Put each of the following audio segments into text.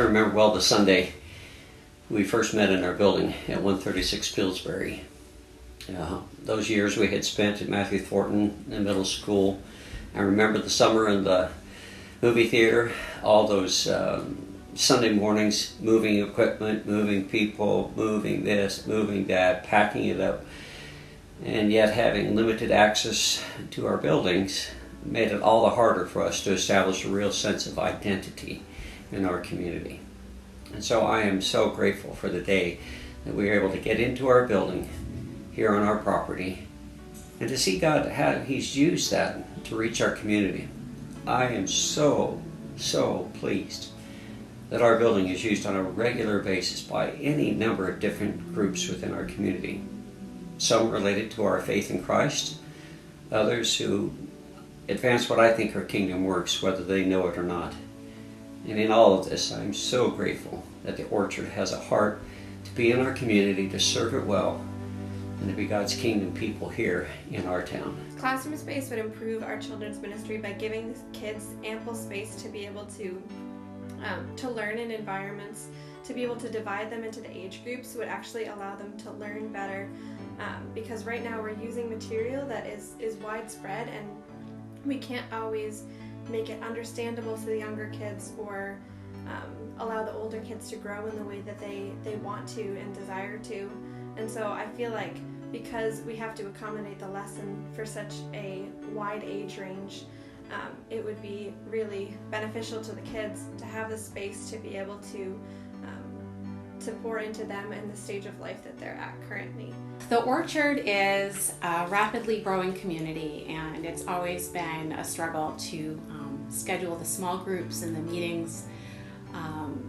I remember well the Sunday we first met in our building at 136 Pillsbury. Those years we had spent at Matthew Thornton in middle school. I remember the summer in the movie theater, all those Sunday mornings, moving equipment, moving people, moving this, moving that, packing it up, and yet having limited access to our buildings made it all the harder for us to establish a real sense of identity in our community. And so I am so grateful for the day that we were able to get into our building here on our property and to see God, how He's used that to reach our community. I am so pleased that our building is used on a regular basis by any number of different groups within our community. Some related to our faith in Christ, others who advance what I think are kingdom works, whether they know it or not. And in all of this, I'm so grateful that the Orchard has a heart to be in our community, to serve it well, and to be God's kingdom people here in our town. Classroom space would improve our children's ministry by giving the kids ample space to be able to learn in environments, to be able to divide them into the age groups would actually allow them to learn better, because right now we're using material that is widespread, and we can't always make it understandable to the younger kids or allow the older kids to grow in the way that they want to and desire to. And so I feel like because we have to accommodate the lesson for such a wide age range, it would be really beneficial to the kids to have the space to be able to pour into them in the stage of life that they're at currently. The Orchard is a rapidly growing community, and it's always been a struggle to schedule the small groups and the meetings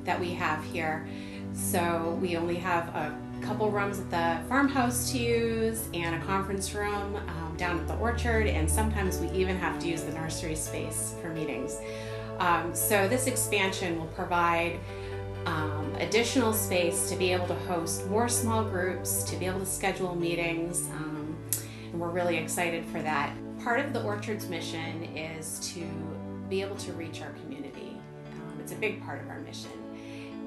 that we have here. So we only have a couple rooms at the farmhouse to use and a conference room down at the Orchard, and sometimes we even have to use the nursery space for meetings. So this expansion will provide additional space to be able to host more small groups, to be able to schedule meetings, and we're really excited for that. Part of the Orchard's mission is to be able to reach our community. It's a big part of our mission.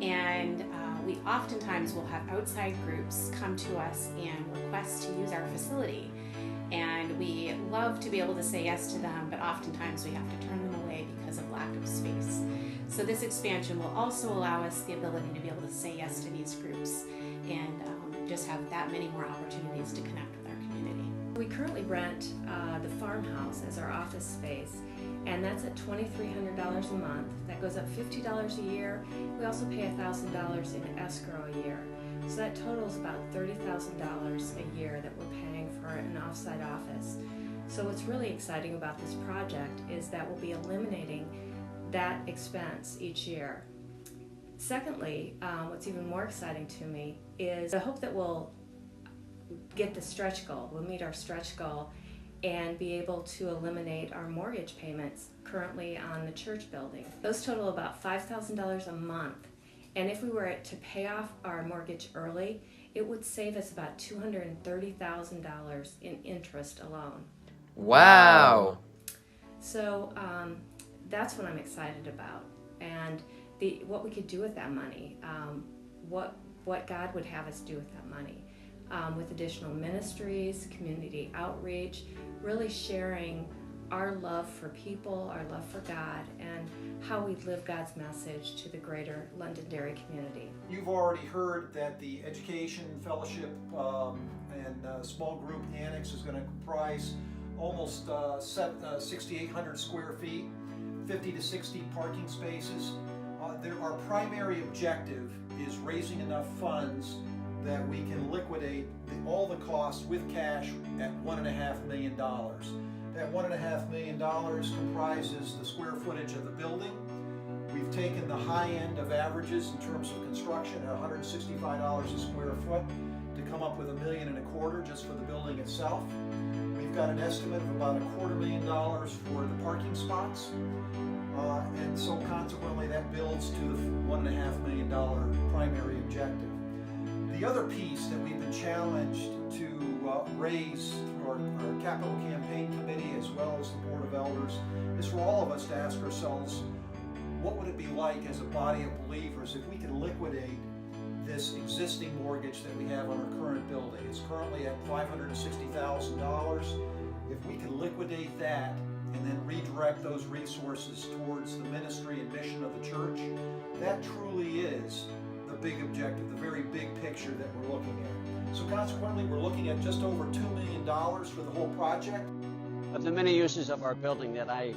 And we oftentimes will have outside groups come to us and request to use our facility. And we love to be able to say yes to them, but oftentimes we have to turn them away because of lack of space. So this expansion will also allow us the ability to be able to say yes to these groups and just have that many more opportunities to connect with our community. We currently rent the farmhouse as our office space, and that's at $2,300 a month. That goes up $50 a year. We also pay $1,000 in escrow a year. So that totals about $30,000 a year that we're paying for an off-site office. So what's really exciting about this project is that we'll be eliminating that expense each year. Secondly, what's even more exciting to me is I hope that we'll get the stretch goal. We'll meet our stretch goal and be able to eliminate our mortgage payments currently on the church building. Those total about $5,000 a month. And if we were to pay off our mortgage early, it would save us about $230,000 in interest alone. Wow! So that's what I'm excited about, and what we could do with that money, what God would have us do with that money, with additional ministries, community outreach, really sharing our love for people, our love for God, and how we live God's message to the greater Londonderry community. You've already heard that the education, fellowship, and small group annex is going to comprise almost 6,800 square feet, 50 to 60 parking spaces. Our primary objective is raising enough funds that we can liquidate all the costs with cash at $1.5 million. That $1.5 million comprises the square footage of the building. We've taken the high end of averages in terms of construction at $165 a square foot to come up with $1.25 million just for the building itself. We've got an estimate of about $250,000 for the parking spots, and so consequently that builds to the $1.5 million primary objective. The other piece that we've been challenged to raise through our capital campaign committee as well as the Board of Elders is for all of us to ask ourselves, what would it be like as a body of believers if we could liquidate this existing mortgage that we have on our current building. It's currently at $560,000. If we could liquidate that and then redirect those resources towards the ministry and mission of the church, that truly is the big objective, the very big picture that we're looking at. So consequently, we're looking at just over $2 million for the whole project. Of the many uses of our building that I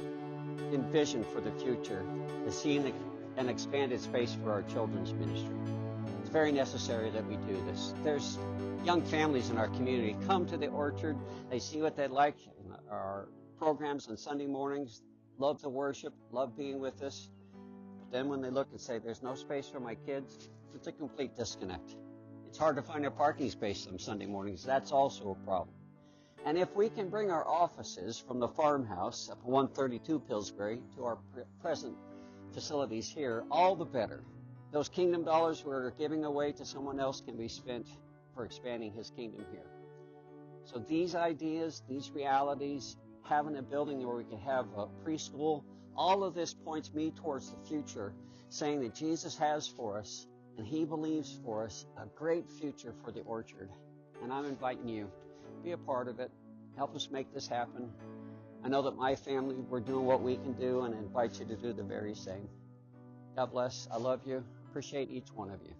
envision for the future is seeing an expanded space for our children's ministry. It's very necessary that we do this. There's young families in our community come to the Orchard. They see what they like in our programs on Sunday mornings, love to worship, love being with us. But then when they look and say, there's no space for my kids, it's a complete disconnect. It's hard to find a parking space on Sunday mornings. That's also a problem. And if we can bring our offices from the farmhouse up 132 Pillsbury to our present facilities here, all the better. Those kingdom dollars we're giving away to someone else can be spent for expanding his kingdom here. So these ideas, these realities, having a building where we can have a preschool, all of this points me towards the future, saying that Jesus has for us, and he believes for us, a great future for the Orchard. And I'm inviting you, be a part of it, help us make this happen. I know that my family, we're doing what we can do, and I invite you to do the very same. God bless. I love you. Appreciate each one of you.